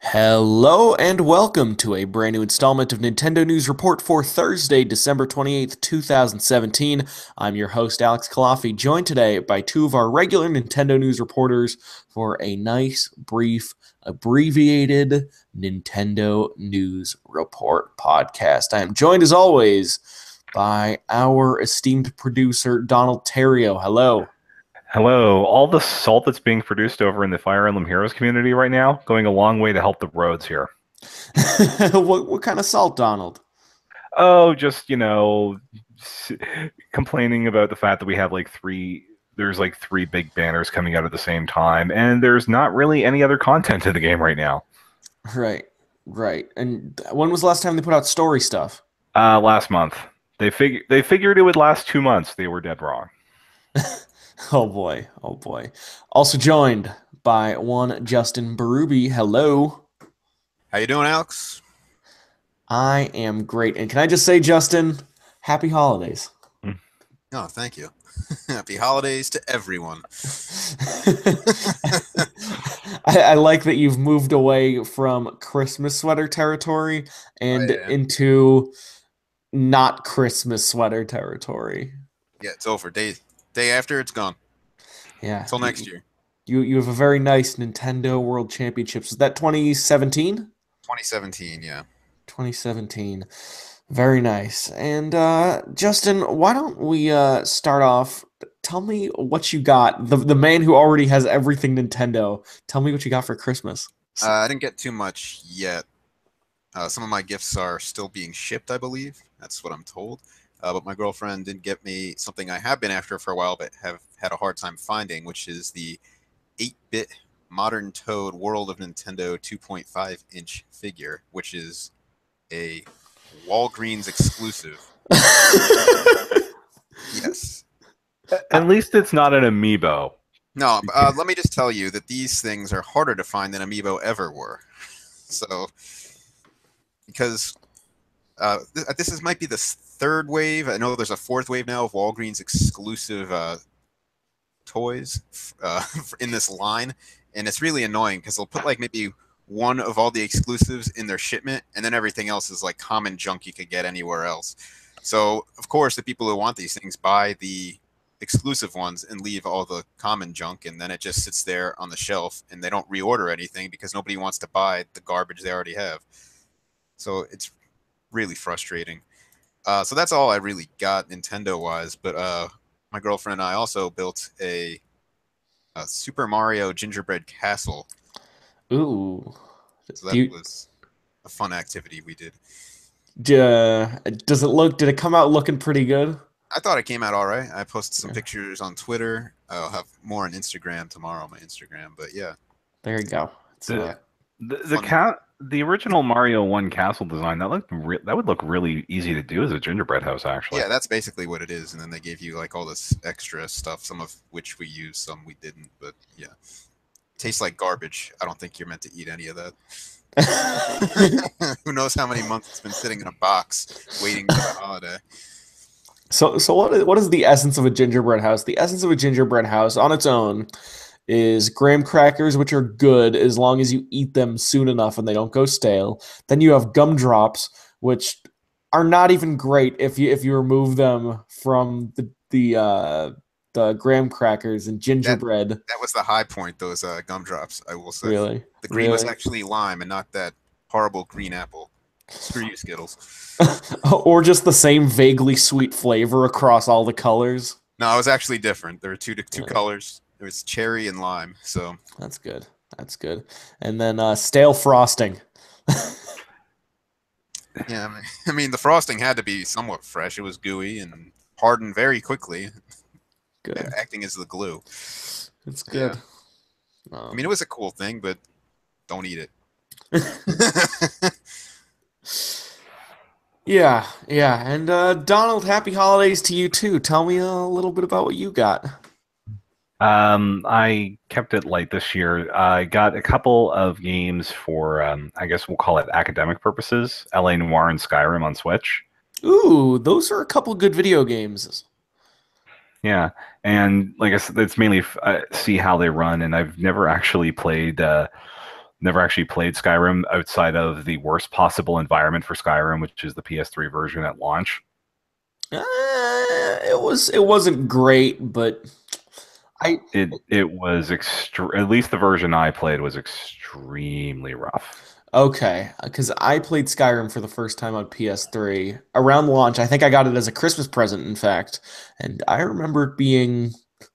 Hello and welcome to a brand new installment of Nintendo News Report for Thursday, December 28th, 2017. I'm your host, Alex Kalafi, joined today by two of our regular Nintendo News reporters for a nice, brief, abbreviated Nintendo News Report podcast. I am joined, as always, by our esteemed producer, Donald Terrio. Hello. Hello. All the salt that's being produced over in the Fire Emblem Heroes community right now, going a long way to help the roads here. What kind of salt, Donald? Oh, just, complaining about the fact that we have there's like three big banners coming out at the same time, and there's not really any other content in the game right now. Right, right. And when was the last time they put out story stuff? Last month. They figured it would last 2 months. They were dead wrong. Oh boy, oh boy. Also joined by one Justin Berube. Hello. How you doing, Alex? I am great. And can I just say, Justin, happy holidays. Oh, thank you. Happy holidays to everyone. I like that you've moved away from Christmas sweater territory and into not Christmas sweater territory. Yeah, it's over. Day after, it's gone. Yeah. Until next year. You have a very nice Nintendo World Championships. Was that 2017? 2017, yeah. 2017. Very nice. And Justin, why don't we start off? Tell me what you got. The man who already has everything Nintendo. Tell me what you got for Christmas. I didn't get too much yet. Some of my gifts are still being shipped, I believe. That's what I'm told. But my girlfriend did get me something I have been after for a while, but have had a hard time finding, which is the 8-bit Modern Toad World of Nintendo 2.5-inch figure, which is a Walgreens exclusive. Yes. At least it's not an amiibo. No, let me just tell you that these things are harder to find than amiibo ever were. So, because this might be the third wave. I know there's a fourth wave now of Walgreens exclusive toys in this line, and it's really annoying because they'll put like maybe one of all the exclusives in their shipment, and then everything else is like common junk you could get anywhere else. So, of course, the people who want these things buy the exclusive ones and leave all the common junk, and then it just sits there on the shelf, and they don't reorder anything because nobody wants to buy the garbage they already have. So it's really frustrating. So that's all I really got Nintendo-wise, but my girlfriend and I also built a Super Mario Gingerbread Castle. Ooh. So that was a fun activity we did. Did it come out looking pretty good? I thought it came out all right. I posted some pictures on Twitter. I'll have more on Instagram tomorrow on my Instagram, but yeah. There you go. The original Mario 1 castle design, that would look really easy to do as a gingerbread house, actually. Yeah, that's basically what it is, and then they gave you like all this extra stuff, some of which we used, some we didn't, but yeah. Tastes like garbage. I don't think you're meant to eat any of that. Who knows how many months it's been sitting in a box waiting for the holiday. So what is the essence of a gingerbread house? The essence of a gingerbread house on its own is graham crackers, which are good as long as you eat them soon enough and they don't go stale. Then you have gumdrops, which are not even great if you remove them from the graham crackers and gingerbread. That was the high point, those gumdrops, I will say. Really? The green was actually lime and not that horrible green apple. Screw you, Skittles. Or just the same vaguely sweet flavor across all the colors. No, it was actually different. There were two colors. It was cherry and lime. So that's good. That's good. And then stale frosting. Yeah, I mean the frosting had to be somewhat fresh. It was gooey and hardened very quickly. Good. Acting as the glue. It's good. Yeah. I mean, it was a cool thing, but don't eat it. Yeah. And Donald, happy holidays to you too. Tell me a little bit about what you got. I kept it light this year. I got a couple of games for, I guess we'll call it academic purposes. LA Noire and Skyrim on Switch. Ooh, those are a couple good video games. Yeah, and like I said, it's mainly see how they run, and I've never actually played Never actually played Skyrim outside of the worst possible environment for Skyrim, which is the PS3 version at launch. It wasn't great, but I It was at least the version I played was extremely rough. okay, because I played Skyrim for the first time on PS3 around launch. I think I got it as a Christmas present, in fact, and I remember it being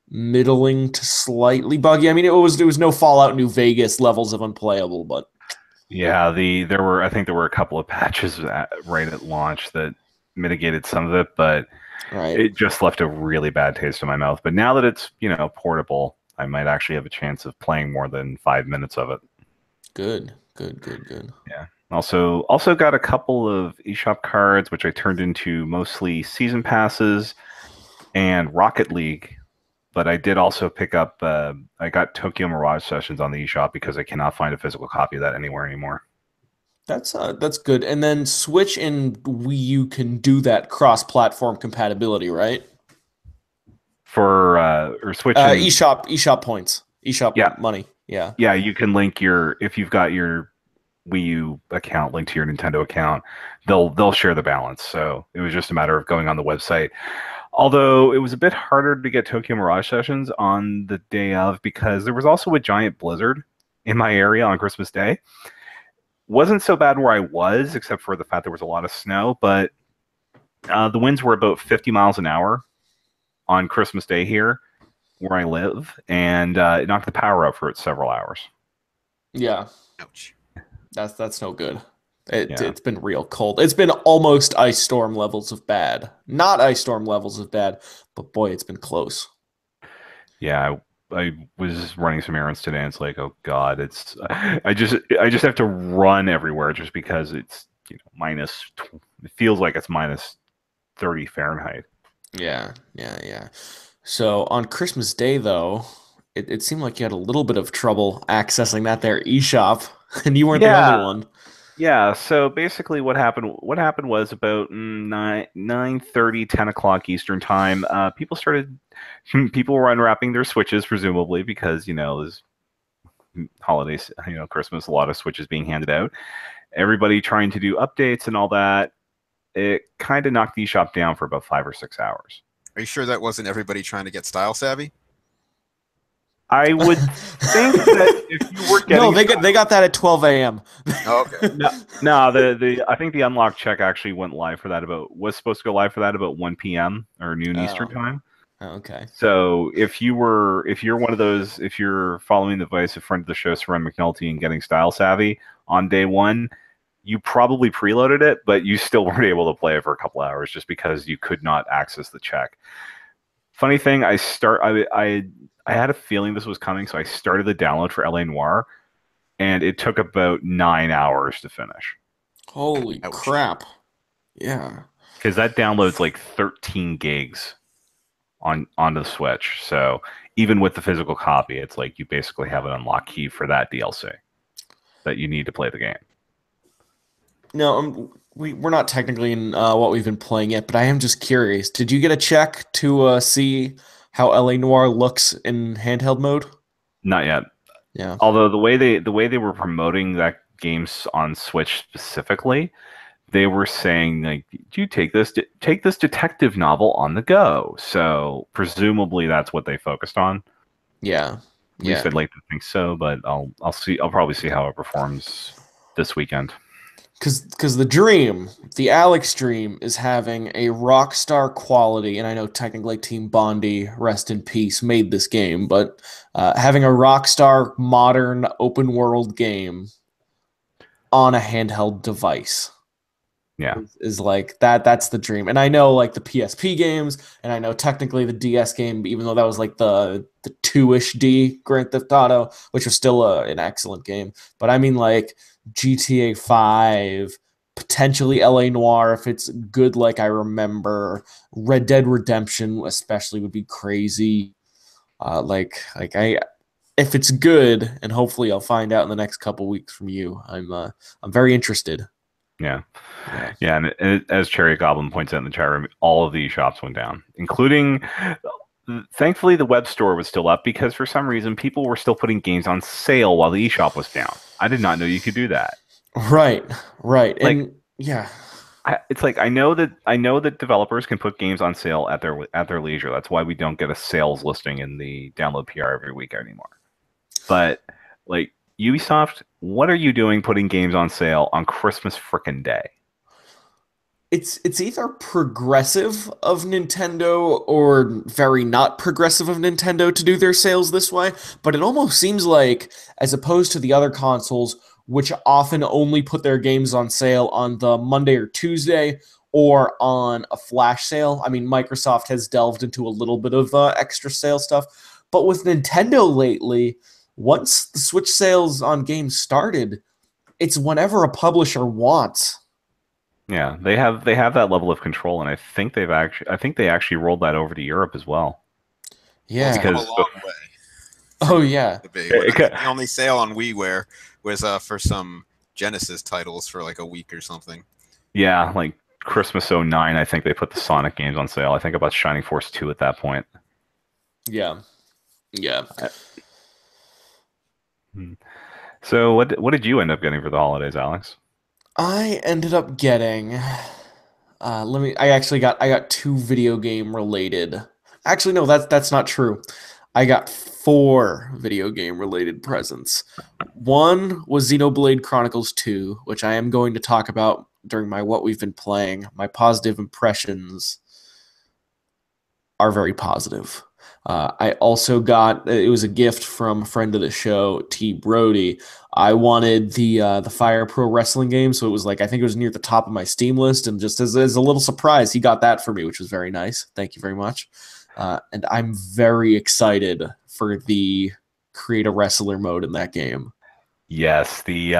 middling to slightly buggy. I mean, it was no Fallout New Vegas levels of unplayable, but Yeah, I think there were a couple of patches right at launch that mitigated some of it, but right. it just left a really bad taste in my mouth. But now that it's, portable, I might actually have a chance of playing more than 5 minutes of it. Good, good, good, good. Yeah. Also got a couple of eShop cards, which I turned into mostly season passes and Rocket League. But I did also pick up. I got Tokyo Mirage Sessions on the eShop because I cannot find a physical copy of that anywhere anymore. That's good. And then Switch and Wii U can do that cross-platform compatibility, right? For or Switch and eShop points, yeah, eShop money. Yeah. yeah, you can link if you've got your Wii U account linked to your Nintendo account, they'll share the balance. So it was just a matter of going on the website. Although it was a bit harder to get Tokyo Mirage Sessions on the day of because there was also a giant blizzard in my area on Christmas Day. Wasn't so bad where I was, except for the fact there was a lot of snow, but the winds were about 50 miles an hour on Christmas Day here where I live, and it knocked the power out for several hours. Yeah. Ouch. That's no good. Yeah. It's been real cold. It's been almost ice storm levels of bad. Not ice storm levels of bad, but boy, it's been close. Yeah, I was running some errands today, and it's like, oh God, I just have to run everywhere just because it's minus. It feels like it's minus 30 Fahrenheit. Yeah, yeah, yeah. So on Christmas Day, though, it seemed like you had a little bit of trouble accessing that there eShop, and you weren't the only Yeah, one. yeah. So basically, what happened was about 9:30, 10 o'clock Eastern time. People were unwrapping their Switches, presumably because there's holidays, Christmas, a lot of Switches being handed out. Everybody trying to do updates and all that. It kind of knocked the eShop down for about 5 or 6 hours. Are you sure that wasn't everybody trying to get style savvy? I would think that if you were No, getting they got that at 12 a.m. Oh, okay. no, I think the unlock check actually was supposed to go live for that about 1 p.m. or noon Eastern Oh, time. okay. So if you're one of those, if you're following the advice of friend of the show, Saran McNulty, and getting style savvy on day one, you probably preloaded it, but you still weren't able to play it for a couple hours just because you could not access the check. Funny thing, I had a feeling this was coming, so I started the download for LA Noire, and it took about 9 hours to finish. Holy Ouch. crap. Yeah. Because that downloads like 13 gigs onto the Switch. So even with the physical copy, it's like you basically have an unlock key for that DLC that you need to play the game. No, we're not technically in what we've been playing yet, but I am just curious. Did you get a check to see how LA Noire looks in handheld mode? Not yet. Yeah. Although the way they were promoting that game on Switch specifically, they were saying like, "Do you take this detective novel on the go?" So presumably that's what they focused on. Yeah. At least I'd like to think so, but I'll see. I'll probably see how it performs this weekend. Because the Alex dream is having a Rockstar quality, and I know technically Team Bondi, rest in peace, made this game, but having a Rockstar modern open world game on a handheld device Yeah. is like that's the dream. And I know like the PSP games, and I know technically the DS game, even though that was like the 2-ish D Grand Theft Auto, which was still an excellent game. But I mean like GTA 5, potentially LA Noire if it's good like I remember. Red Dead Redemption especially would be crazy. I if it's good, and hopefully I'll find out in the next couple weeks from you. I'm very interested. Yeah. Yeah. Yeah, and as Cherry Goblin points out in the chat room, all of these shops went down, including thankfully the web store was still up because for some reason people were still putting games on sale while the eShop was down. I did not know you could do that. Right, right. Like And yeah. it's like I know that developers can put games on sale at their leisure. That's why we don't get a sales listing in the download PR every week anymore. But like Ubisoft, what are you doing putting games on sale on Christmas frickin' day? It's either progressive of Nintendo or very not progressive of Nintendo to do their sales this way, but it almost seems like, as opposed to the other consoles, which often only put their games on sale on the Monday or Tuesday or on a flash sale. I mean, Microsoft has delved into a little bit of extra sale stuff, but with Nintendo lately, once the Switch sales on games started, it's whenever a publisher wants. Yeah, they have that level of control, and I think they actually rolled that over to Europe as well. Well, it's Yeah. come a Because long way Oh from yeah. the big. When I it, think the only sale on WiiWare was for some Genesis titles for like a week or something. yeah, like Christmas '09, I think they put the Sonic games on sale. I think about Shining Force 2 at that point. Yeah. Yeah. Uh, hmm. So what did you end up getting for the holidays, Alex? I ended up getting I got two video game related. Actually no, that's not true. I got four video game related presents. One was Xenoblade Chronicles 2, which I am going to talk about during my what we've been playing. My positive impressions are very positive. I also got it was a gift from a friend of the show, T. Brody. I wanted the Fire Pro Wrestling game, so it was like I think it was near the top of my Steam list, and just as a little surprise, he got that for me, which was very nice. Thank you very much. And I'm very excited for the create a wrestler mode in that game. Yes, the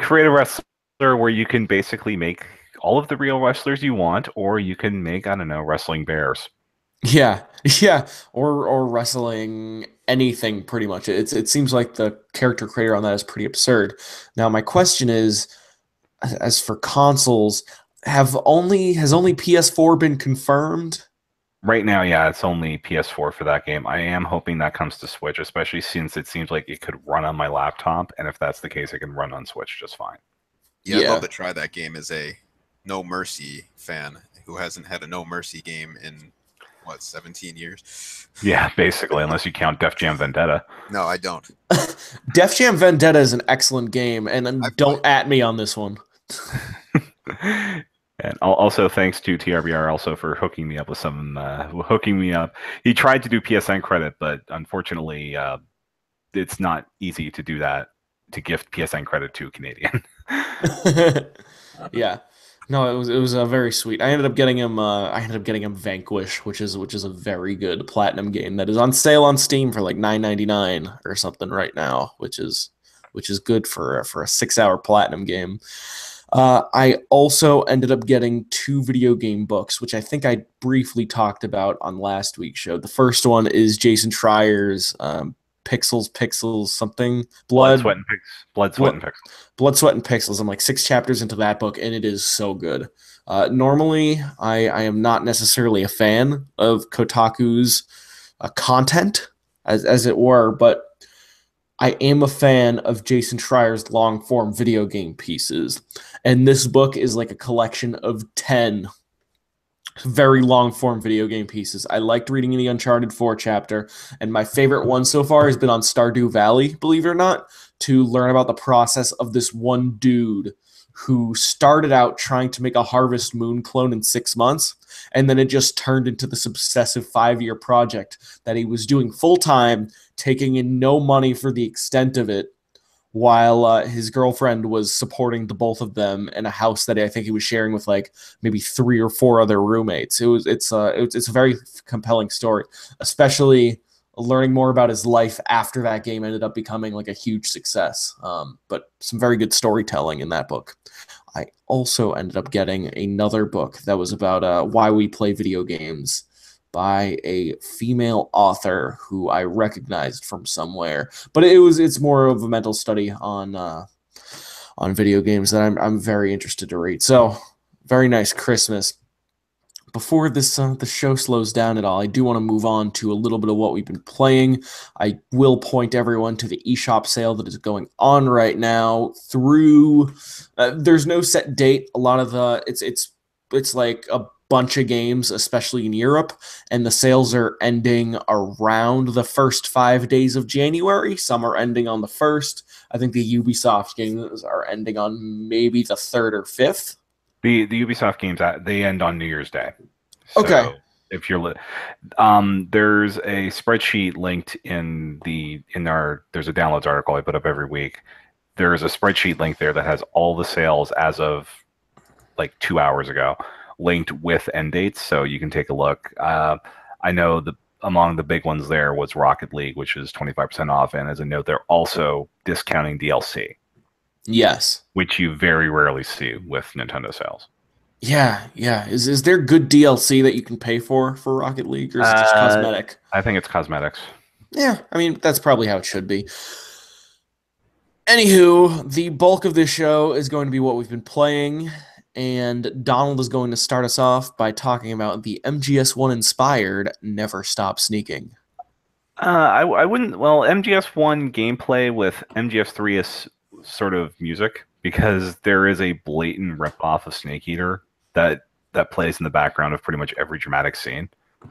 creative wrestler where you can basically make all of the real wrestlers you want, or you can make, I don't know, wrestling bears. Yeah, yeah, or wrestling anything pretty much. It seems like the character creator on that is pretty absurd. Now my question is, as for consoles, has only PS4 been confirmed? Right now, yeah, it's only PS4 for that game. I am hoping that comes to Switch, especially since it seems like it could run on my laptop, and if that's the case, it can run on Switch just fine. Yeah, I'd love Yeah. to try that game as a No Mercy fan who hasn't had a No Mercy game in what 17 years. Yeah, basically, unless you count Def Jam Vendetta. No, I don't. Def Jam Vendetta is an excellent game, and I've don't played. at me on this one. And also thanks to TRBR also for hooking me up with some hooking me up. He tried to do PSN credit, but unfortunately, it's not easy to do that to gift PSN credit to a Canadian. Yeah. No, it was a very sweet. I ended up getting him Vanquish, which is a very good platinum game that is on sale on Steam for like 9.99 or something right now, which is good for a 6 hour platinum game. I also ended up getting two video game books, which I think I briefly talked about on last week's show. The first one is Jason Schreier's Pixels, something, Blood, Sweat, and Blood, Sweat, Blood, and Pixels. Blood, Sweat, and Pixels. I'm like 6 chapters into that book, and it is so good. Normally, I am not necessarily a fan of Kotaku's content, as it were, but I am a fan of Jason Schreier's long form video game pieces. And this book is like a collection of 10 very long form video game pieces. I liked reading the Uncharted 4 chapter, and my favorite one so far has been on Stardew Valley, believe it or not, to learn about the process of this one dude who started out trying to make a Harvest Moon clone in 6 months, and then it just turned into this obsessive 5 year project that he was doing full time, taking in no money for the extent of it, while his girlfriend was supporting the both of them in a house that I think he was sharing with like maybe three or four other roommates. It's a very compelling story, especially learning more about his life after that game ended up becoming like a huge success. But some very good storytelling in that book. I also ended up getting another book that was about why we play video games by a female author who I recognized from somewhere. But it's more of a mental study on video games that I'm very interested to read. So very nice Christmas before the show slows down at all, I do want to move on to a little bit of what we've been playing. I will point everyone to the eShop sale that is going on right now through. There's no set date. A lot of the it's like a bunch of games, especially in Europe, and the sales are ending around the first 5 days of January. Some are ending on the first. I think the Ubisoft games are ending on maybe the third or fifth. The Ubisoft games they end on New Year's Day. Okay. So if you're there's a spreadsheet linked there's a downloads article I put up every week. There's a spreadsheet link there that has all the sales as of like 2 hours ago, linked with end dates, so you can take a look. I know among the big ones there was Rocket League, which is 25% off, and as a note, they're also discounting DLC. Yes. Which you very rarely see with Nintendo sales. Yeah. Is there good DLC that you can pay for Rocket League, or is it just cosmetic? I think it's cosmetics. Yeah, I mean, that's probably how it should be. Anywho, the bulk of this show is going to be what we've been playing, and Donald is going to start us off by talking about the MGS1 inspired Never Stop Sneaking. I wouldn't. Well, MGS1 gameplay with MGS3 is sort of music, because there is a blatant ripoff of Snake Eater that plays in the background of pretty much every dramatic scene.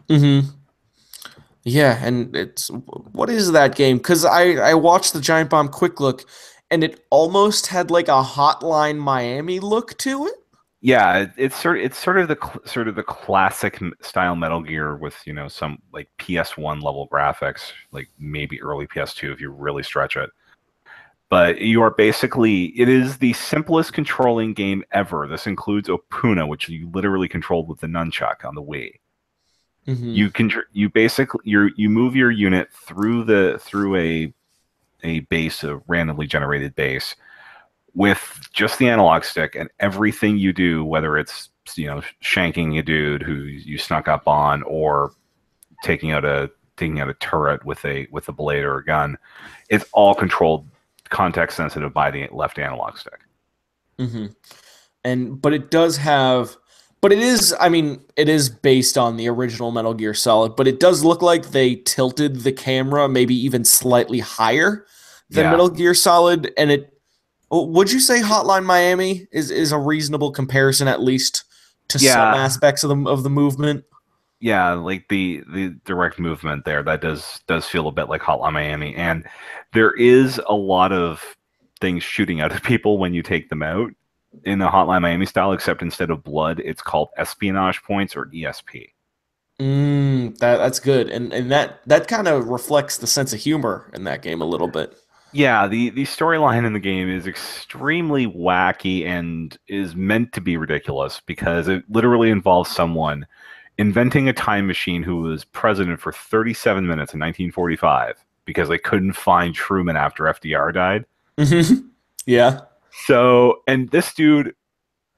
Mm-hmm. Yeah, and what is that game? Because I watched the Giant Bomb Quick Look, and it almost had like a Hotline Miami look to it. Yeah, it's sort of the classic style Metal Gear with some like PS1 level graphics, like maybe early PS2 if you really stretch it. But you are it is the simplest controlling game ever. This includes Opuna, which you literally controlled with the nunchuck on the Wii. Mm-hmm. You move your unit through a base, a randomly generated base, with just the analog stick, and everything you do, whether it's shanking a dude who you snuck up on, or taking out a turret with a blade or a gun, it's all controlled context sensitive by the left analog stick. Mm-hmm. But it does have, but it is, I mean, it is based on the original Metal Gear Solid, but it does look like they tilted the camera maybe even slightly higher than Metal Gear Solid. And would you say Hotline Miami is a reasonable comparison, at least to some aspects of the movement? Yeah, like the direct movement there, that does feel a bit like Hotline Miami, and there is a lot of things shooting out of people when you take them out in the Hotline Miami style, except instead of blood, it's called espionage points, or ESP. That's good, and that kind of reflects the sense of humor in that game a little bit. Yeah, the storyline in the game is extremely wacky and is meant to be ridiculous, because it literally involves someone inventing a time machine who was president for 37 minutes in 1945 because they couldn't find Truman after FDR died. Yeah. So, and this dude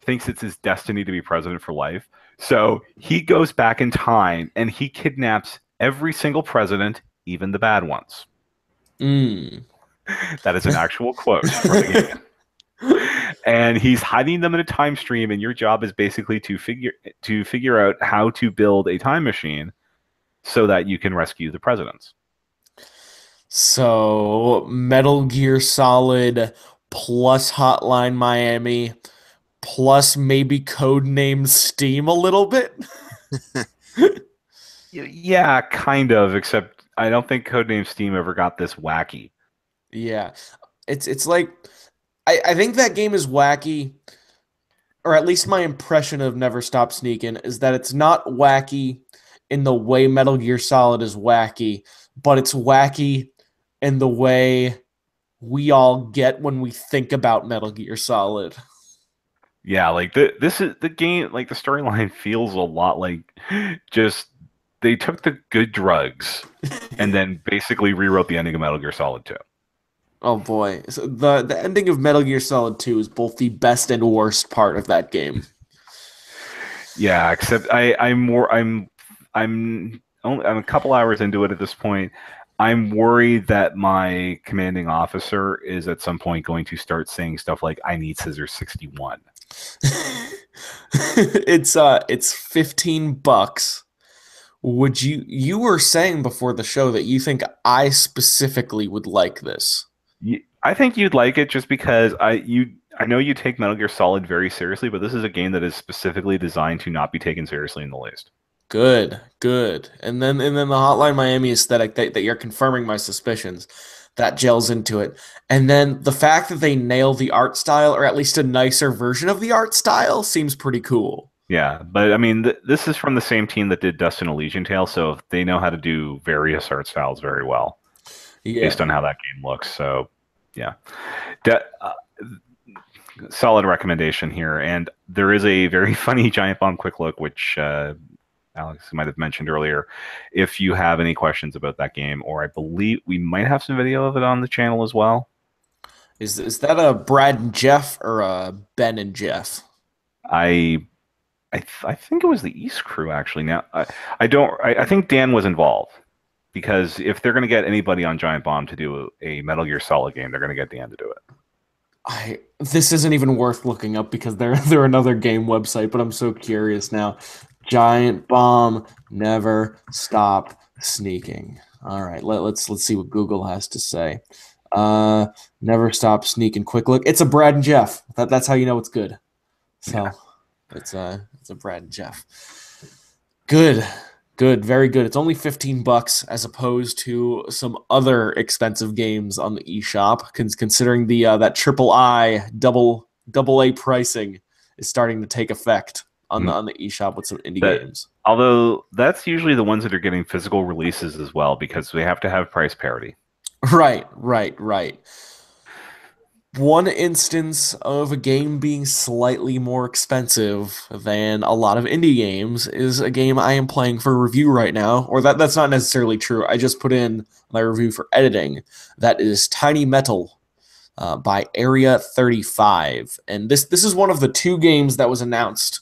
thinks it's his destiny to be president for life. So he goes back in time and he kidnaps every single president, even the bad ones. That is an actual quote from the game. And he's hiding them in a time stream, and your job is basically to figure out how to build a time machine so that you can rescue the presidents. So Metal Gear Solid plus Hotline Miami plus maybe Codename Steam a little bit. Yeah, kind of, except I don't think Codename Steam ever got this wacky. Yeah. It's like I think that game is wacky, or at least my impression of Never Stop Sneakin' is that it's not wacky in the way Metal Gear Solid is wacky, but it's wacky in the way we all get when we think about Metal Gear Solid. Yeah, like this is the game, like the storyline feels a lot like just they took the good drugs and then basically rewrote the ending of Metal Gear Solid 2. Oh boy. So the ending of Metal Gear Solid 2 is both the best and worst part of that game. Yeah, except I'm a couple hours into it at this point. I'm worried that my commanding officer is at some point going to start saying stuff like, "I need Scissor 61." It's $15. You were saying before the show that you think I specifically would like this. I think you'd like it just because I know you take Metal Gear Solid very seriously, but this is a game that is specifically designed to not be taken seriously in the least. Good, good. And then the Hotline Miami aesthetic that you're confirming my suspicions. That gels into it. And then the fact that they nail the art style, or at least a nicer version of the art style, seems pretty cool. Yeah, but I mean, this is from the same team that did Dust and Elysian Tale, so they know how to do various art styles very well Yeah. based on how that game looks. So, yeah. De- Solid recommendation here. And there is a very funny Giant Bomb Quick Look, which Alex might have mentioned earlier. If you have any questions about that game, or I believe we might have some video of it on the channel as well. Is that a Brad and Jeff or a Ben and Jeff? I think it was the East Crew actually. Now I don't I think Dan was involved because if they're going to get anybody on Giant Bomb to do a Metal Gear Solid game, they're going to get Dan to do it. This isn't even worth looking up because they're another game website, but I'm so curious now. Giant Bomb Never Stop Sneaking. All right, let's see what Google has to say. Never Stop Sneaking. Quick look. It's a Brad and Jeff. That's how you know it's good. So Yeah. it's a Brad and Jeff. Good. Good, very good. It's only $15 as opposed to some other expensive games on the eShop. Considering the that triple I double A pricing is starting to take effect on Mhm. the eShop with some indie That games. although that's usually the ones that are getting physical releases as well because they have to have price parity. Right, right, right. One instance of a game being slightly more expensive than a lot of indie games is a game I am playing for review right now, or that's not necessarily true. I just put in my review for editing. That is Tiny Metal by Area 35. And this is one of the two games that was announced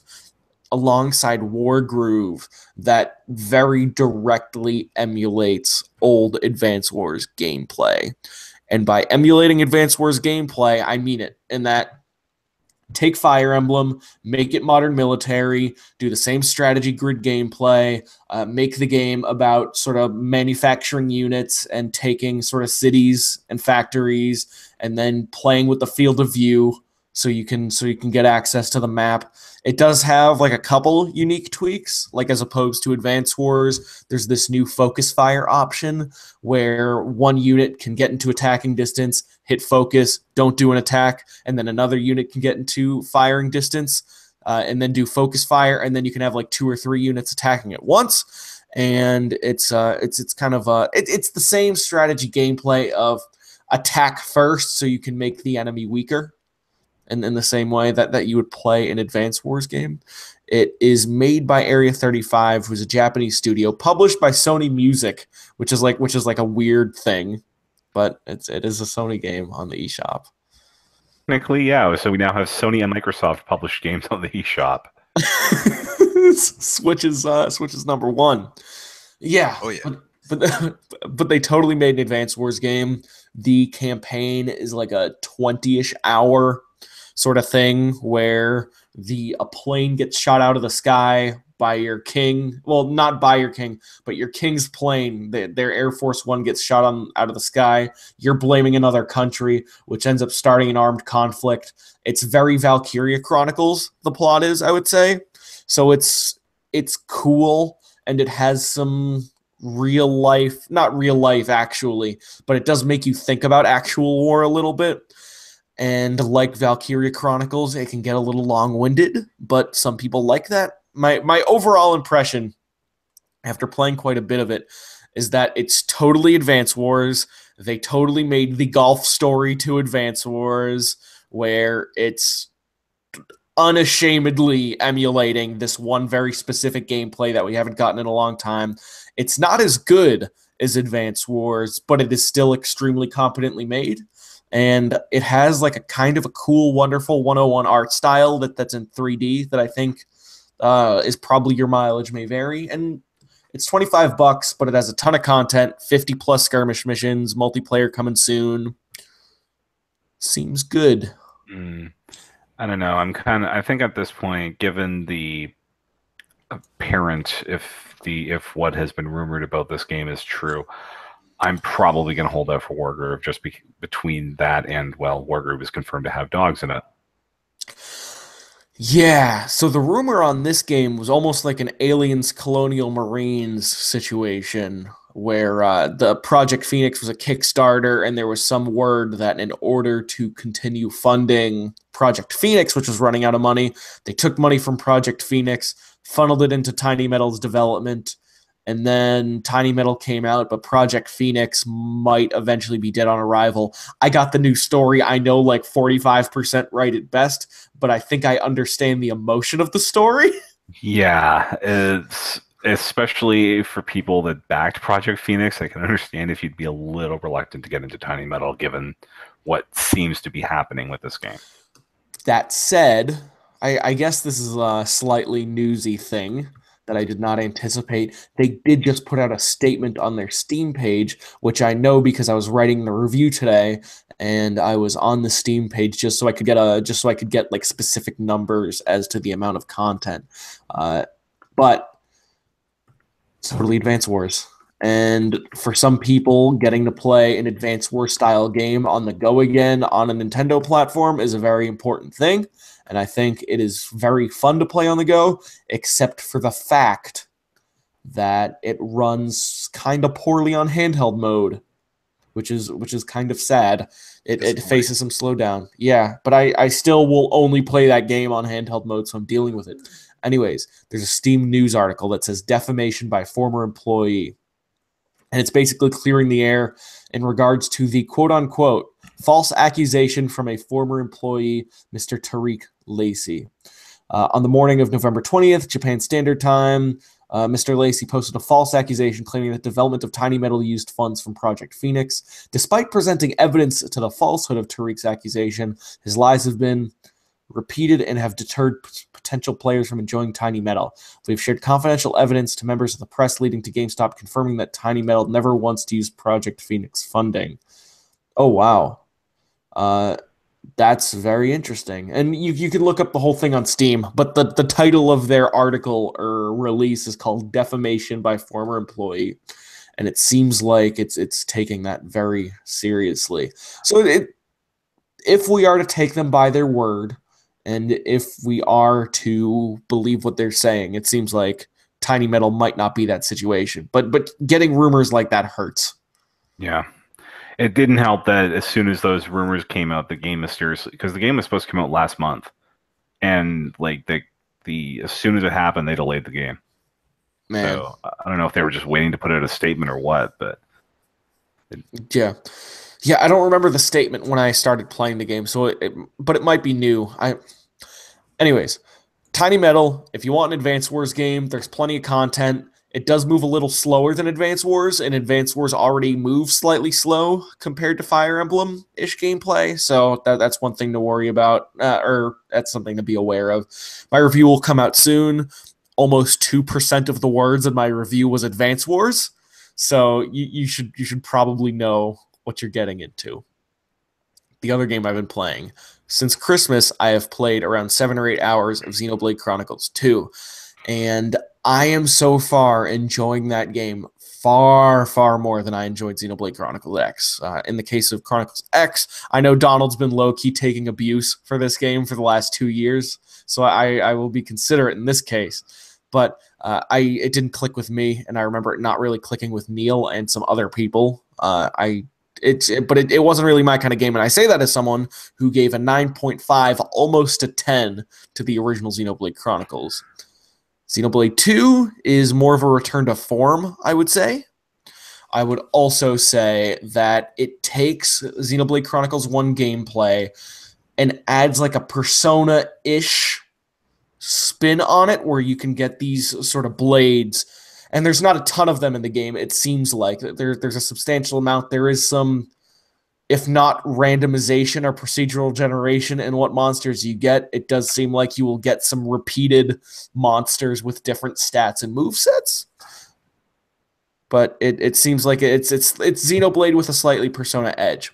alongside Wargroove that very directly emulates old Advance Wars gameplay. And by emulating Advance Wars gameplay, I mean it. In that, take Fire Emblem, make it modern military, do the same strategy grid gameplay, make the game about sort of manufacturing units and taking sort of cities and factories, and then playing with the field of view so you can get access to the map. It does have like a couple unique tweaks, like as opposed to Advance Wars, there's this new focus fire option where one unit can get into attacking distance, hit focus, don't do an attack, and then another unit can get into firing distance, and then do focus fire, and then you can have like two or three units attacking at once. And it's kind of it's the same strategy gameplay of attack first, so you can make the enemy weaker, and in the same way that you would play an Advance Wars game. It is made by Area 35, who's a Japanese studio, published by Sony Music, which is like a weird thing, but it is a Sony game on the eShop. Technically, yeah. So we now have Sony and Microsoft published games on the eShop. Switch is number one. Yeah, Oh yeah. but they totally made an Advance Wars game. The campaign is like a 20-ish hour sort of thing where a plane gets shot out of the sky by your king. Well, not by your king, but your king's plane. Their Air Force One gets shot out of the sky. You're blaming another country, which ends up starting an armed conflict. It's very Valkyria Chronicles, the plot is, I would say. So it's cool, and it has some real life, not real life actually, but it does make you think about actual war a little bit. And like Valkyria Chronicles, it can get a little long-winded, but some people like that. My overall impression after playing quite a bit of it is that it's totally Advance Wars. They totally made the golf story to Advance Wars, where it's unashamedly emulating this one very specific gameplay that we haven't gotten in a long time. It's not as good as Advance Wars, but it is still extremely competently made. And it has like a kind of a cool, wonderful 101 art style that's in 3D that I think is probably your mileage may vary. And it's $25, but it has a ton of content, 50 plus skirmish missions, multiplayer coming soon. Seems good. Mm. I don't know. I think at this point, given the apparent, if what has been rumored about this game is true, I'm probably going to hold out for Wargroove just between that and, well, Wargroove is confirmed to have dogs in it. Yeah, so the rumor on this game was almost like an Aliens Colonial Marines situation where the Project Phoenix was a Kickstarter, and there was some word that in order to continue funding Project Phoenix, which was running out of money, they took money from Project Phoenix, funneled it into Tiny Metal's development, and then Tiny Metal came out, but Project Phoenix might eventually be dead on arrival. I got the new story. I know like 45% right at best, but I think I understand the emotion of the story. Yeah, it's especially for people that backed Project Phoenix. I can understand if you'd be a little reluctant to get into Tiny Metal, given what seems to be happening with this game. That said, I guess this is a slightly newsy thing that I did not anticipate. They did just put out a statement on their Steam page, which I know because I was writing the review today, and I was on the Steam page just so I could get like specific numbers as to the amount of content. But totally Advance Wars. And for some people, getting to play an Advance Wars style game on the go again on a Nintendo platform is a very important thing. And I think it is very fun to play on the go, except for the fact that it runs kind of poorly on handheld mode, which is kind of sad. It faces some slowdown. Yeah, but I still will only play that game on handheld mode, so I'm dealing with it. Anyways, there's a Steam news article that says defamation by former employee. And it's basically clearing the air in regards to the quote-unquote false accusation from a former employee, Mr. Tariq Lacey. On the morning of November 20th, Japan Standard Time, Mr. Lacey posted a false accusation claiming that development of Tiny Metal used funds from Project Phoenix. Despite presenting evidence to the falsehood of Tariq's accusation, his lies have been repeated and have deterred potential players from enjoying Tiny Metal. We've shared confidential evidence to members of the press leading to GameStop confirming that Tiny Metal never once used Project Phoenix funding. Oh, wow. That's very interesting. And you can look up the whole thing on Steam, but the title of their article or release is called Defamation by Former Employee. And it seems like it's taking that very seriously. So if we are to take them by their word, and if we are to believe what they're saying, it seems like Tiny Metal might not be that situation. But getting rumors like that hurts. Yeah. It didn't help that as soon as those rumors came out, the game mysteriously, because the game was supposed to come out last month, and like the as soon as it happened, they delayed the game. Man. So I don't know if they were just waiting to put out a statement or what, but Yeah. Yeah, I don't remember the statement when I started playing the game, but it might be new. Anyways, Tiny Metal, if you want an Advance Wars game, there's plenty of content. It does move a little slower than Advance Wars, and Advance Wars already moves slightly slow compared to Fire Emblem-ish gameplay, so that's one thing to worry about, or that's something to be aware of. My review will come out soon. Almost 2% of the words in my review was Advance Wars, so you should probably know what you're getting into. The other game I've been playing. Since Christmas, I have played around 7 or 8 hours of Xenoblade Chronicles 2, and I am so far enjoying that game far, far more than I enjoyed Xenoblade Chronicles X. In the case of Chronicles X, I know Donald's been low-key taking abuse for this game for the last 2 years, so I will be considerate in this case. But it didn't click with me, and I remember it not really clicking with Neil and some other people. It wasn't really my kind of game, and I say that as someone who gave a 9.5, almost a 10, to the original Xenoblade Chronicles. Xenoblade 2 is more of a return to form, I would say. I would also say that it takes Xenoblade Chronicles 1 gameplay and adds like a Persona-ish spin on it where you can get these sort of blades. And there's not a ton of them in the game, it seems like. There's a substantial amount. There is some, if not randomization or procedural generation in what monsters you get. It does seem like you will get some repeated monsters with different stats and movesets. But it seems like it's Xenoblade with a slightly Persona edge.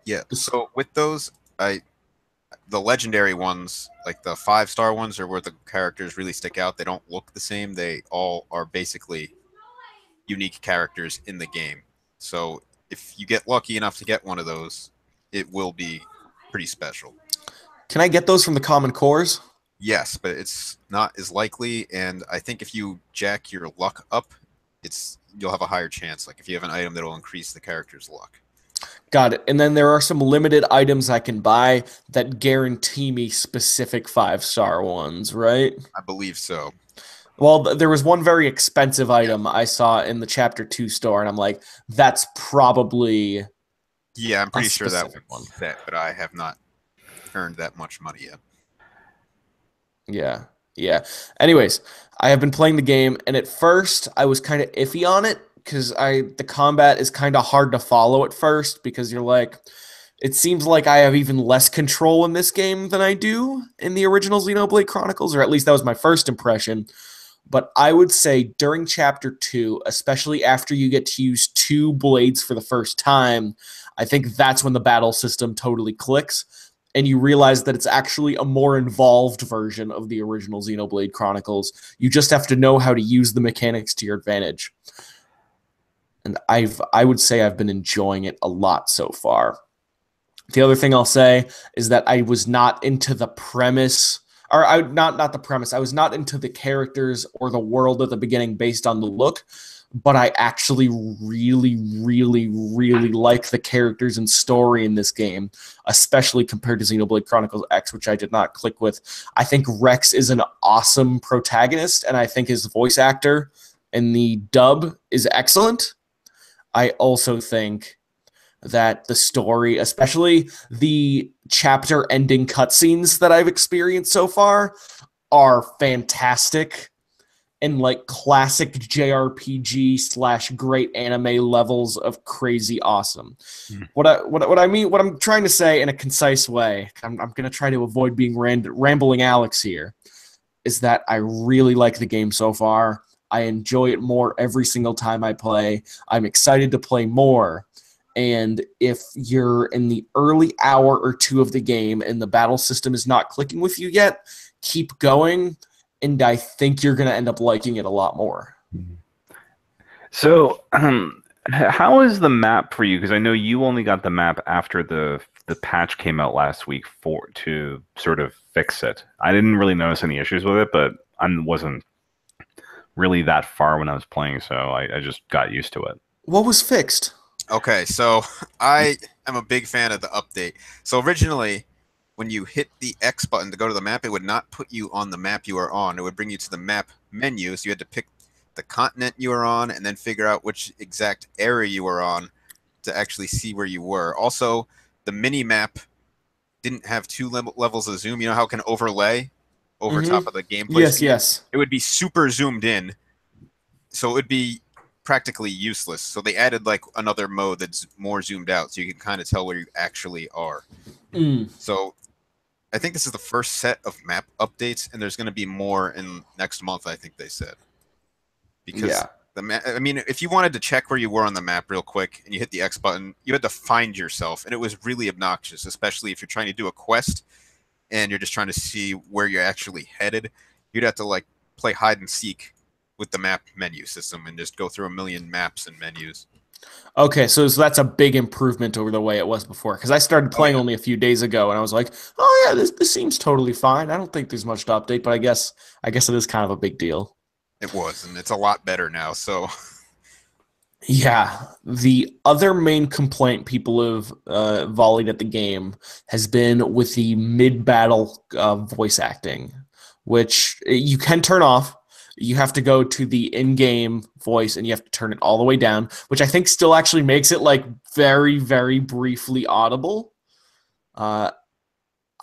Yeah. So with those, the legendary ones, like the 5-star ones, are where the characters really stick out. They don't look the same. They all are basically unique characters in the game. So if you get lucky enough to get one of those, it will be pretty special. Can I get those from the common cores? Yes, but it's not as likely, and I think if you jack your luck up, you'll have a higher chance. Like if you have an item that'll increase the character's luck. Got it. And then there are some limited items I can buy that guarantee me specific 5-star ones, right? I believe so. Well, there was one very expensive Yeah. item I saw in the Chapter 2 store, and I'm like, that's probably Yeah, I'm a pretty sure that specific one. one's set, but I have not earned that much money yet. Yeah. Yeah. Anyways, I have been playing the game, and at first I was kind of iffy on it because the combat is kind of hard to follow at first because you're like, it seems like I have even less control in this game than I do in the original Xenoblade Chronicles, or at least that was my first impression. But I would say during Chapter 2, especially after you get to use 2 blades for the first time, I think that's when the battle system totally clicks and you realize that it's actually a more involved version of the original Xenoblade Chronicles. You just have to know how to use the mechanics to your advantage. And I would say I've been enjoying it a lot so far. The other thing I'll say is that I was not into the premise, or not the premise. I was not into the characters or the world at the beginning based on the look, but I actually really, really, really like the characters and story in this game, especially compared to Xenoblade Chronicles X, which I did not click with. I think Rex is an awesome protagonist, and I think his voice actor in the dub is excellent. I also think that the story, especially the chapter ending cutscenes that I've experienced so far, are fantastic and like classic JRPG / great anime levels of crazy awesome. What I mean, what I'm trying to say in a concise way, I'm going to try to avoid being rambling Alex here, is that I really like the game so far. I enjoy it more every single time I play. I'm excited to play more. And if you're in the early hour or 2 of the game and the battle system is not clicking with you yet, keep going. And I think you're going to end up liking it a lot more. So, how is the map for you? Because I know you only got the map after the patch came out last week to sort of fix it. I didn't really notice any issues with it, but I wasn't really that far when I was playing, so I just got used to it. What was fixed? Okay, so I am a big fan of the update. So originally, when you hit the X button to go to the map, it would not put you on the map you are on. It would bring you to the map menu, so you had to pick the continent you were on and then figure out which exact area you were on to actually see where you were. Also, the mini map didn't have 2 levels of zoom. You know how it can overlay over top of the gameplay Yes, scene? yes. It would be super zoomed in, so it would be practically useless. So they added like another mode that's more zoomed out, so you can kind of tell where you actually are. So I think this is the first set of map updates, and there's going to be more in next month, I think they said. Because I mean, if you wanted to check where you were on the map real quick and you hit the X button, you had to find yourself, and it was really obnoxious, especially if you're trying to do a quest and you're just trying to see where you're actually headed. You'd have to like play hide and seek with the map menu system and just go through a million maps and menus. Okay, so that's a big improvement over the way it was before. Because I started playing only a few days ago, and I was like, "Oh yeah, this seems totally fine. I don't think there's much to update." But I guess it is kind of a big deal. It was, and it's a lot better now. So yeah, the other main complaint people have volleyed at the game has been with the mid-battle voice acting, which you can turn off. You have to go to the in-game voice and you have to turn it all the way down, which I think still actually makes it like very, very briefly audible. I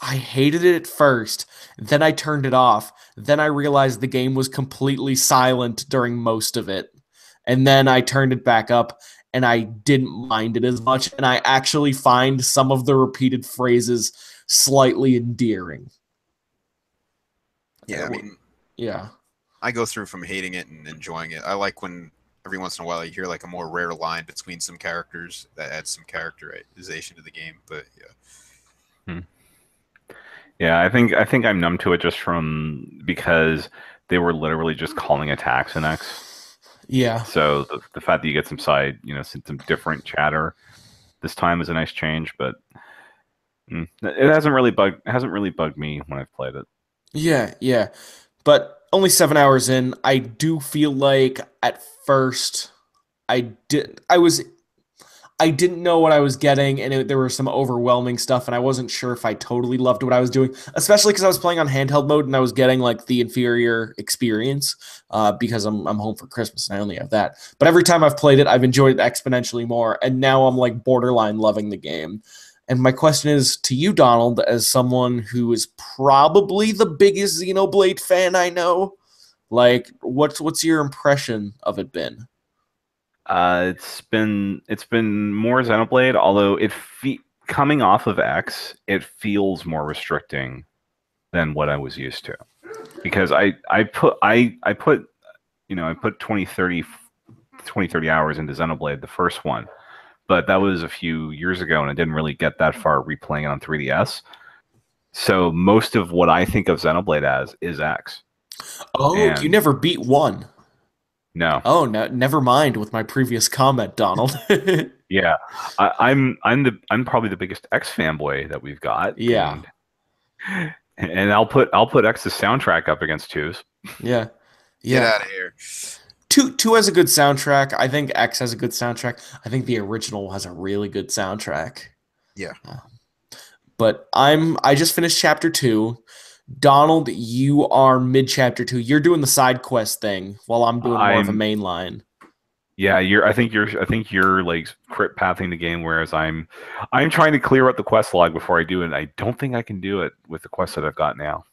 hated it at first. Then I turned it off. Then I realized the game was completely silent during most of it. And then I turned it back up and I didn't mind it as much. And I actually find some of the repeated phrases slightly endearing. yeah, I mean, yeah. I go through from hating it and enjoying it. I like when every once in a while you hear like a more rare line between some characters that adds some characterization to the game. But yeah. Yeah, I think I'm numb to it just from because they were literally just calling attacks in X. Yeah. So the fact that you get some side, some different chatter this time is a nice change, but it hasn't really bugged me when I've played it. Yeah, yeah. But only 7 hours in, I do feel like at first I didn't know what I was getting, and there were some overwhelming stuff, and I wasn't sure if I totally loved what I was doing, especially because I was playing on handheld mode and I was getting like the inferior experience because I'm home for Christmas and I only have that. But every time I've played it, I've enjoyed it exponentially more, and now I'm like borderline loving the game. And my question is to you, Donald, as someone who is probably the biggest Xenoblade fan I know. Like, what's your impression of it been? It's been more Xenoblade, although coming off of X, it feels more restricting than what I was used to. Because I put I put 20 30 hours into Xenoblade, the first one, but that was a few years ago, and I didn't really get that far replaying it on 3DS. So most of what I think of Xenoblade as is X, Oh, you and never beat one. no, Oh, no, never mind with my previous comment, Donald. yeah, I'm probably the biggest X fanboy that we've got, Yeah, and I'll put X's soundtrack up against two's. yeah, Get yeah. out of here. Two has a good soundtrack. I think X has a good soundtrack. I think the original has a really good soundtrack. Yeah. Uh, But I just finished chapter two. Donald, you are mid chapter two. You're doing the side quest thing while I'm doing more of a I'm main line. Yeah, I think you're like crit pathing the game, whereas I'm trying to clear out the quest log before I do it. And I don't think I can do it with the quests that I've got now.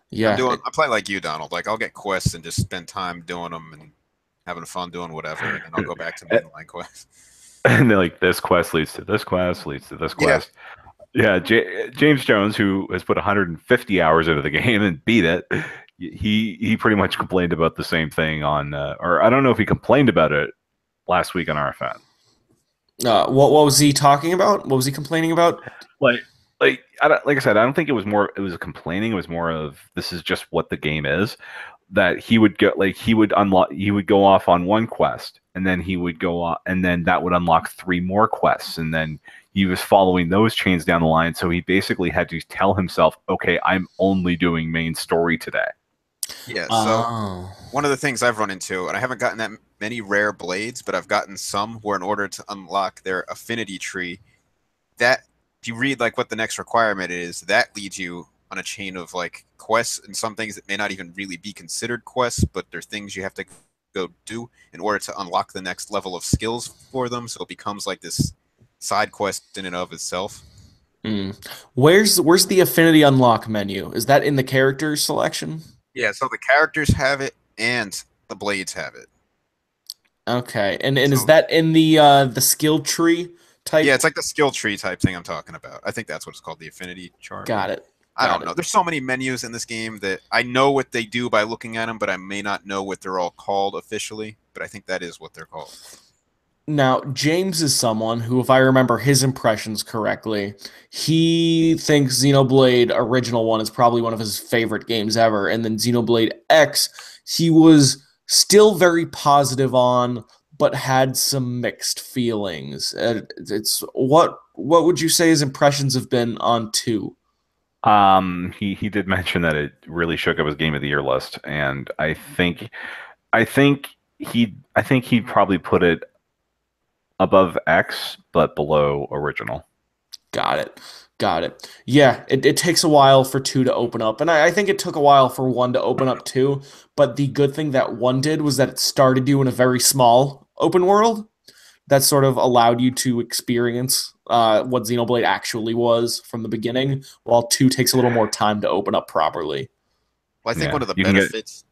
Yeah, I play like you, Donald. Like I'll get quests and just spend time doing them and having fun doing whatever, and then I'll go back to mainline quests. And then like this quest leads to this quest leads to this Yeah. quest. Yeah, James Jones, who has put 150 hours into the game and beat it, he pretty much complained about the same thing on, or I don't know if he complained about it last week on RFN. what was he talking about? What was he complaining about? like like I said, I don't think it was complaining. It was more of this is just what the game is. That he would get like he would go off on one quest, and then he would go off, and then that would unlock three more quests, and then he was following those chains down the line. So he basically had to tell himself, okay, I'm only doing main story today. Yeah. So Oh, one of the things I've run into, and I haven't gotten that many rare blades, but I've gotten some where in order to unlock their affinity tree, that if you read like what the next requirement is, that leads you on a chain of like quests and some things that may not even really be considered quests, but they're things you have to go do in order to unlock the next level of skills for them. So it becomes like this side quest in and of itself. mm. Where's the affinity unlock menu? Is that in the character selection? Yeah, so the characters have it and the blades have it. Okay, and is So that in the skill tree yeah, type? it's like the skill tree type thing I'm talking about. I think that's what it's called, the affinity chart. Got it. I Got don't it. know. There's so many menus in this game that I know what they do by looking at them, but I may not know what they're all called officially. But I think that is what they're called. Now, James is someone who, if I remember his impressions correctly, he thinks Xenoblade Original One is probably one of his favorite games ever, and then Xenoblade X, he was still very positive on, but had some mixed feelings. It's what would you say his impressions have been on two? He did mention that it really shook up his game of the year list, and I think I think he'd probably put it above X, but below original. Got it. Got it. Yeah, it takes a while for two to open up. And I think it took a while for one to open up too. But the good thing that one did was that it started you in a very small open world that sort of allowed you to experience what Xenoblade actually was from the beginning, while two takes a little more time to open up properly. Well, I think one Yeah, of the you can get benefits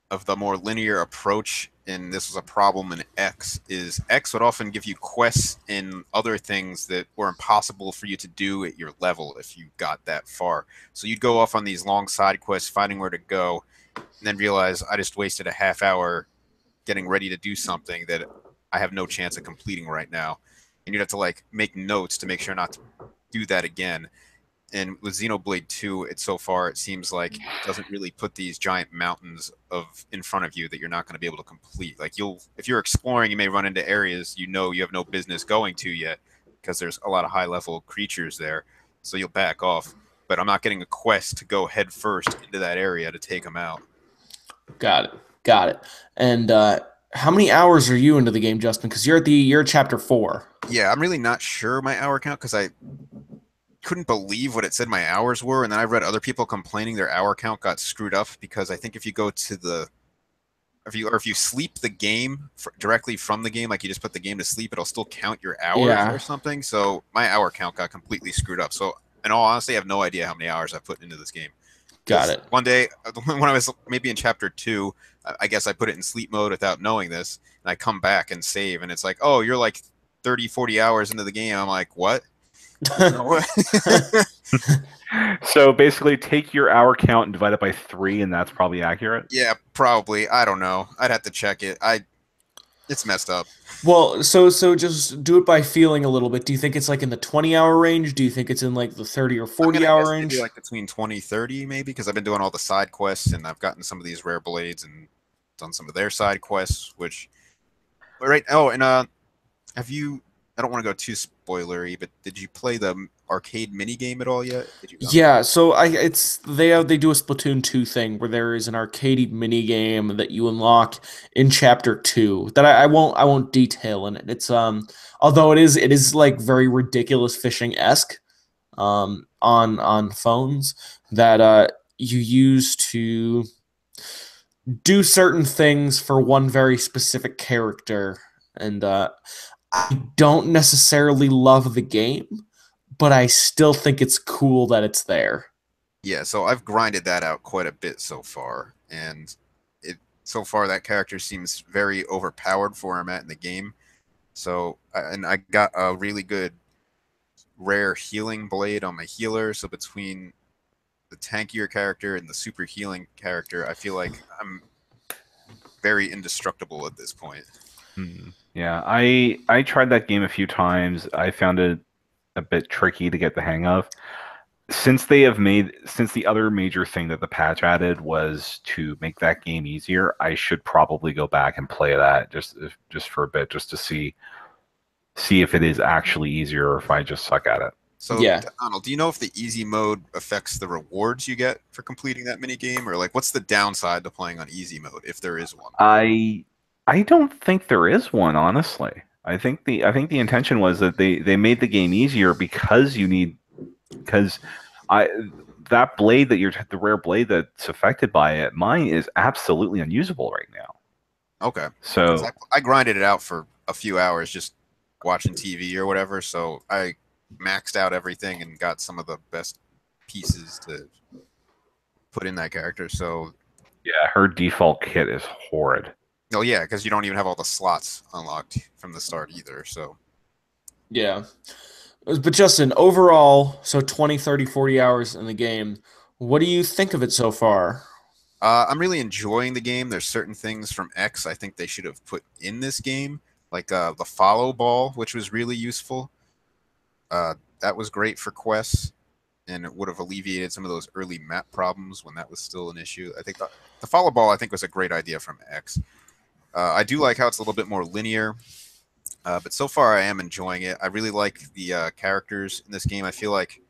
of the more linear approach, and this was a problem in X, is X would often give you quests and other things that were impossible for you to do at your level if you got that far. So you'd go off on these long side quests, finding where to go, and then realize I just wasted a half hour getting ready to do something that I have no chance of completing right now. And you'd have to like make notes to make sure not to do that again. And with Xenoblade 2, it so far it seems like it doesn't really put these giant mountains of in front of you that you're not going to be able to complete. Like you'll if you're exploring, you may run into areas you know you have no business going to yet because there's a lot of high level creatures there. So you'll back off. But I'm not getting a quest to go head first into that area to take them out. Got it. Got it. And how many hours are you into the game, Justin? Because you're at chapter 4. Yeah, I'm really not sure my hour count because I couldn't believe what it said my hours were, and then I read other people complaining their hour count got screwed up because I think if you go to the if you sleep the game directly from the game, like you just put the game to sleep, it'll still count your hours Yeah. or something. So my hour count got completely screwed up. So in all honesty, I have no idea how many hours I put into this game. Got it. One day, when I was maybe in chapter 2, I guess I put it in sleep mode without knowing this, and I come back and save, and it's like, oh, you're like 30, 40 hours into the game. I'm like, what? So basically, take your hour count and divide it by 3, and that's probably accurate. Yeah, probably. I don't know. I'd have to check it. It's messed up. Well, so just do it by feeling a little bit. Do you think it's like in the 20-hour range? Do you think it's in like the 30 or I'm gonna 40-hour guess range? maybe like between 20, 30 maybe, because I've been doing all the side quests and I've gotten some of these rare blades and done some of their side quests, which right. Oh, and have you? I don't want to go too spoilery, but did you play the arcade mini game at all yet? Did you? Yeah, so they do a Splatoon 2 thing where there is an arcade mini game that you unlock in chapter 2 that I won't detail in it. It's although it is like very ridiculous fishing-esque on phones that you use to do certain things for one very specific character. And I don't necessarily love the game, but I still think it's cool that it's there. Yeah, so I've grinded that out quite a bit so far, and it so far that character seems very overpowered for where I'm at in the game. So, and I got a really good rare healing blade on my healer. So between the tankier character and the super healing character, I feel like I'm very indestructible at this point. Yeah, I tried that game a few times. I found it a bit tricky to get the hang of. Since the other major thing that the patch added was to make that game easier, I should probably go back and play that just for a bit, just to see if it is actually easier or if I just suck at it. So, Yeah. Donald, do you know if the easy mode affects the rewards you get for completing that mini game, or like what's the downside to playing on easy mode if there is one? I don't think there is one, honestly. I think the intention was that they made the game easier because I that blade that the rare blade that's affected by it, mine is absolutely unusable right now. Okay. So I grinded it out for a few hours just watching TV or whatever, so I maxed out everything and got some of the best pieces to put in that character. So, yeah, her default kit is horrid. oh yeah, because you don't even have all the slots unlocked from the start either. So, Yeah. But Justin, overall, so 20, 30, 40 hours in the game, what do you think of it so far? I'm really enjoying the game. There's certain things from X I think they should have put in this game, like the follow ball, which was really useful. That was great for quests, and it would have alleviated some of those early map problems when that was still an issue. I think the follow ball I think was a great idea from X. I do like how it's a little bit more linear, but so far I am enjoying it. I really like the characters in this game. I feel like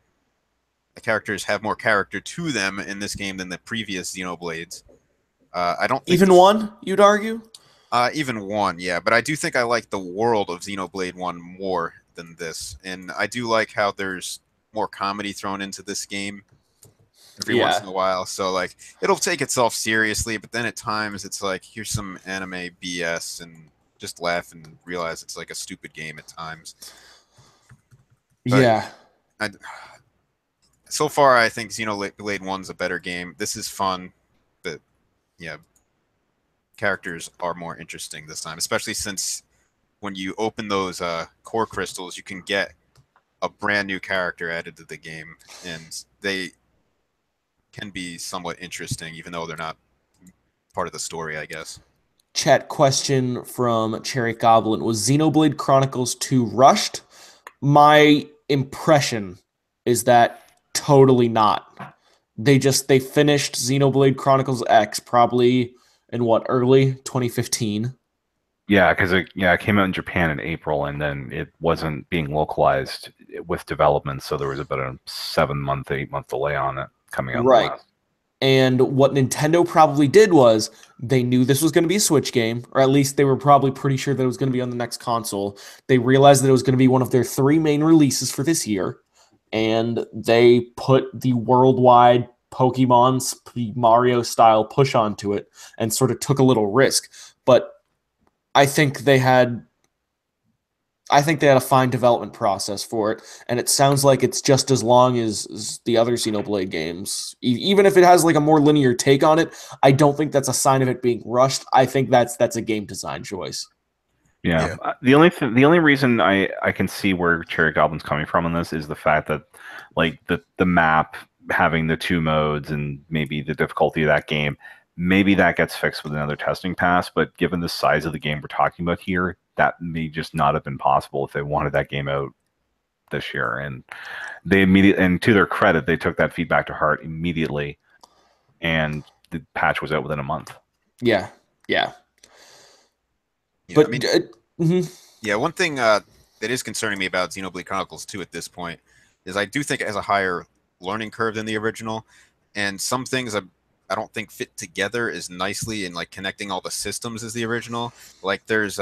the characters have more character to them in this game than the previous Xenoblades. I don't think Even one, you'd argue? even one, yeah, but I do think I like the world of Xenoblade 1 more than this, and I do like how there's more comedy thrown into this game every once Yeah. in a while. So like it'll take itself seriously, but then at times it's like here's some anime BS and just laugh and realize it's like a stupid game at times. But Yeah. I, so far I think Xenoblade 1's a better game. This is fun, but yeah, characters are more interesting this time, especially since when you open those core crystals, you can get a brand new character added to the game, and they can be somewhat interesting, even though they're not part of the story, I guess. Chat question from Cherry Goblin. Was Xenoblade Chronicles 2 rushed? My impression is that Totally not. They finished Xenoblade Chronicles X probably in what, early 2015. Yeah, because it came out in Japan in April, and then it wasn't being localized with development, so there was about a 7 month, 8 month delay on it coming out in the Right. West. And what Nintendo probably did was they knew this was going to be a Switch game, or at least they were probably pretty sure that it was going to be on the next console. They realized that it was going to be one of their three main releases for this year, and they put the worldwide Pokemon Mario style push onto it and sort of took a little risk. But I think they had I think they had a fine development process for it, and it sounds like it's just as long as the other Xenoblade games. Even if it has like a more linear take on it, I don't think that's a sign of it being rushed. I think that's a game design choice. Yeah, Yeah. the only reason I can see where Cherry Goblin's coming from in this is the fact that like the map having the two modes and maybe the difficulty of that game, maybe that gets fixed with another testing pass. But given the size of the game we're talking about here, that may just not have been possible if they wanted that game out this year. And and to their credit, they took that feedback to heart immediately, and the patch was out within a month. Yeah, yeah, Yeah, but I mean, mhm. yeah, one thing that is concerning me about Xenoblade Chronicles 2 at this point is I do think it has a higher learning curve than the original, and some things I don't think fit together as nicely in like connecting all the systems as the original. Like there's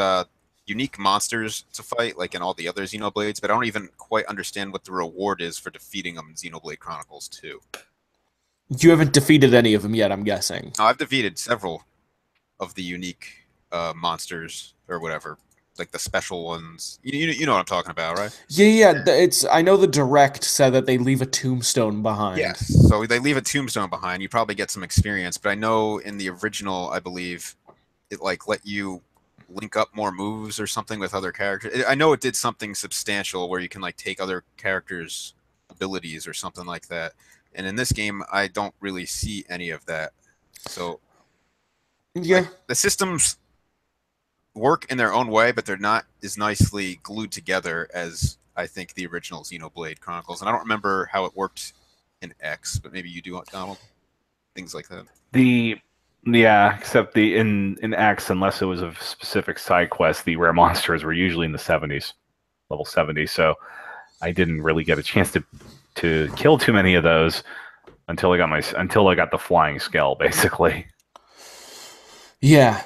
unique monsters to fight, like in all the other Xenoblades, but I don't even quite understand what the reward is for defeating them in Xenoblade Chronicles 2. You haven't defeated any of them yet, I'm guessing. Now, I've defeated several of the unique monsters or whatever, like the special ones. You know what I'm talking about, right? Yeah, yeah. It's I know the direct said that they leave a tombstone behind. Yes. So they leave a tombstone behind. You probably get some experience, but I know in the original, I believe it like let you link up more moves or something with other characters. I know it did something substantial where you can like take other characters' abilities or something like that. And in this game, I don't really see any of that. So Yeah, like the systems work in their own way, but they're not as nicely glued together as I think the original Xenoblade Chronicles. And I don't remember how it worked in X, but maybe you do, Donald. Things like that. The Yeah, except the in X, unless it was a specific side quest, the rare monsters were usually in the 70s, level 70. So I didn't really get a chance to kill too many of those until I got the flying skull, basically. yeah,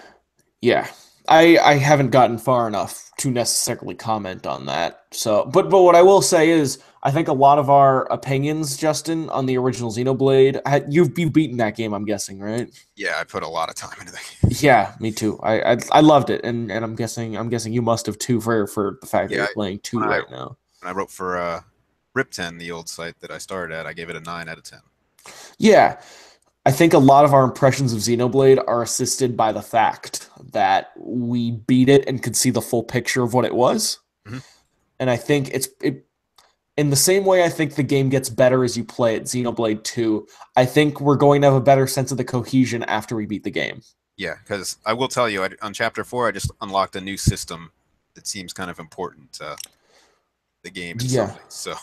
yeah. I haven't gotten far enough to necessarily comment on that. So, but what I will say is, I think a lot of our opinions, Justin, on the original Xenoblade, you've beaten that game, I'm guessing, right? Yeah, I put a lot of time into that. Yeah, me too. I loved it, and I'm guessing you must have too for the fact that Yeah, you're playing two when I right now. when I wrote for Rip10, the old site that I started at, I gave it a 9 out of 10. Yeah, I think a lot of our impressions of Xenoblade are assisted by the fact that we beat it and could see the full picture of what it was. Mhm. And I think in the same way I think the game gets better as you play it, Xenoblade 2, I think we're going to have a better sense of the cohesion after we beat the game. Yeah, because I will tell you, on Chapter 4, I just unlocked a new system that seems kind of important to the game in some Yeah. ways. So,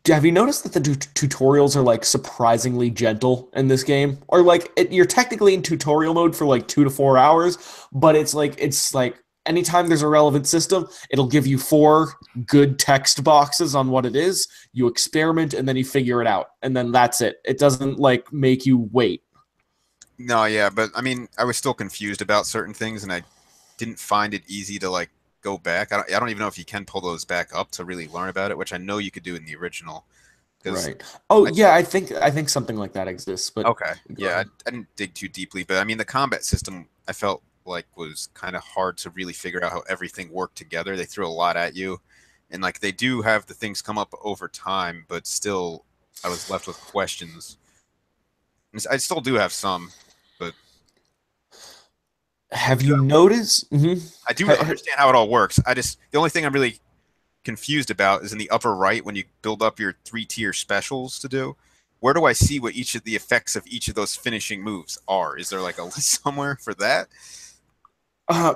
Have you noticed that the tutorials are like surprisingly gentle in this game? Or like you're technically in tutorial mode for like 2 to 4 hours, but it's like anytime there's a relevant system, it'll give you four good text boxes on what it is. You experiment and then you figure it out, and then that's it. It doesn't like make you wait. no, yeah, but I mean, I was still confused about certain things, and I didn't find it easy to like go back. I don't even know if you can pull those back up to really learn about it, which I know you could do in the original. Because Right. Oh I yeah, I think something like that exists, but okay, go yeah, ahead. I didn't dig too deeply, but I mean, the combat system I felt like was kind of hard to really figure out how everything worked together. They threw a lot at you, and like they do have the things come up over time, but still, I was left with questions. I still do have some, but I Have do, you noticed? Mhm. I do understand how it all works. I just the only thing I'm really confused about is in the upper right when you build up your 3-tier specials to do. Where do I see what each of the effects of each of those finishing moves are? Is there like a list somewhere for that?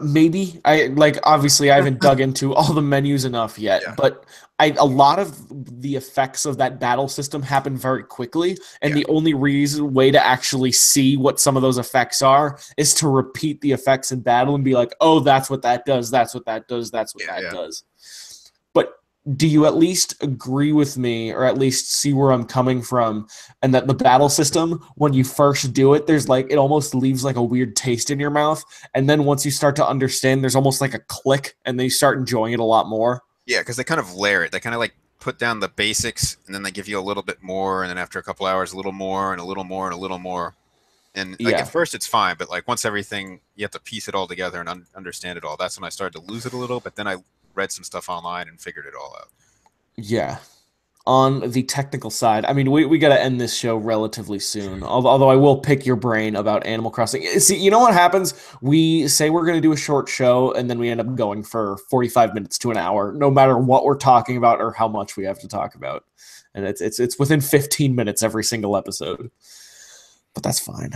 Maybe obviously I haven't dug into all the menus enough Yeah, yet, but a lot of the effects of that battle system happen very quickly, and yeah, the only way to actually see what some of those effects are is to repeat the effects in battle and be like, oh, that's what that does, that's what that does, that's what yeah, that yeah. does. But do you at least agree with me, or at least see where I'm coming from, and that the battle system, when you first do it, there's like it almost leaves like a weird taste in your mouth, and then once you start to understand, there's almost like a click, and then you start enjoying it a lot more. Yeah, because they kind of layer it. They kind of like put down the basics, and then they give you a little bit more, and then after a couple hours, a little more, and a little more, and a little more. And like at Yeah, first, it's fine, but like once everything, you have to piece it all together and understand it all. That's when I started to lose it a little. But then I read some stuff online and figured it all out. yeah. On the technical side, I mean, we got to end this show relatively soon. Although I will pick your brain about Animal Crossing. See, you know what happens? We say we're going to do a short show, and then we end up going for 45 minutes to an hour, no matter what we're talking about or how much we have to talk about. And it's within 15 minutes every single episode. But that's fine.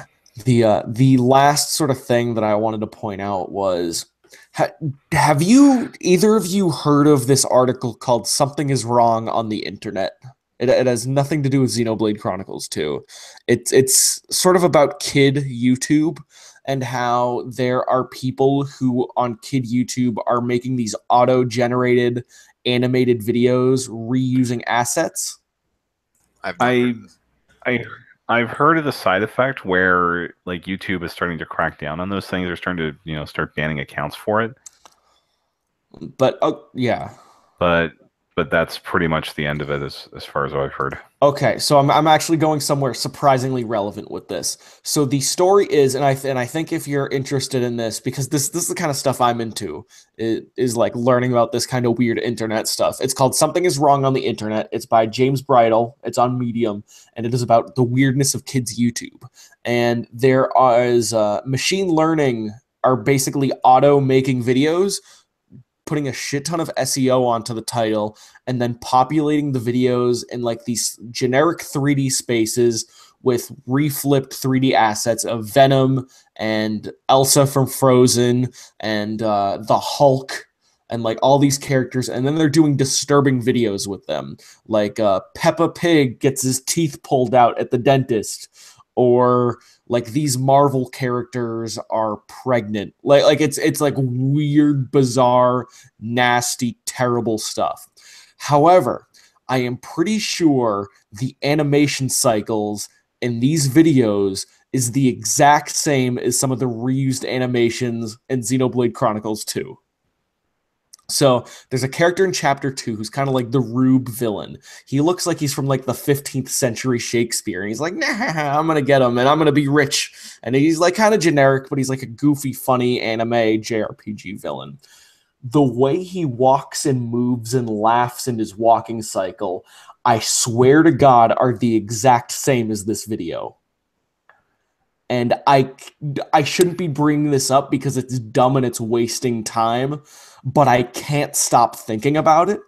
The last sort of thing that I wanted to point out was ha- have you either of you heard of this article called "Something Is Wrong on the Internet"? It has nothing to do with Xenoblade Chronicles 2. It's sort of about kid YouTube and how there are people who on kid YouTube are making these auto-generated animated videos reusing assets. I've not heard I of this. I I've heard of the side effect where like YouTube is starting to crack down on those things. They're starting to start banning accounts for it. But yeah, But that's pretty much the end of it as far as I've heard. okay, so I'm actually going somewhere surprisingly relevant with this. So the story is, and I think if you're interested in this, because this is the kind of stuff I'm into, is like learning about this kind of weird internet stuff. It's called "Something Is Wrong on the Internet." It's by James Bridle. It's on Medium, and it is about the weirdness of kids' YouTube. And there is machine learning are basically auto making videos, putting a shit ton of SEO onto the title, and then populating the videos in like these generic 3D spaces with reflipped 3D assets of Venom and Elsa from Frozen and the Hulk and like all these characters, and then they're doing disturbing videos with them, like Peppa Pig gets his teeth pulled out at the dentist, or like these Marvel characters are pregnant. It's like weird, bizarre, nasty, terrible stuff. However, I am pretty sure the animation cycles in these videos is the exact same as some of the reused animations in Xenoblade Chronicles 2. So there's a character in chapter 2 who's kind of like the Rube villain. He looks like he's from like the 15th century Shakespeare. And he's like, nah, I'm going to get him and I'm going to be rich. And he's like kind of generic, but he's like a goofy, funny anime JRPG villain. The way he walks and moves and laughs in his walking cycle, I swear to God, are the exact same as this video. And I shouldn't be bringing this up because it's dumb and it's wasting time, but I can't stop thinking about it,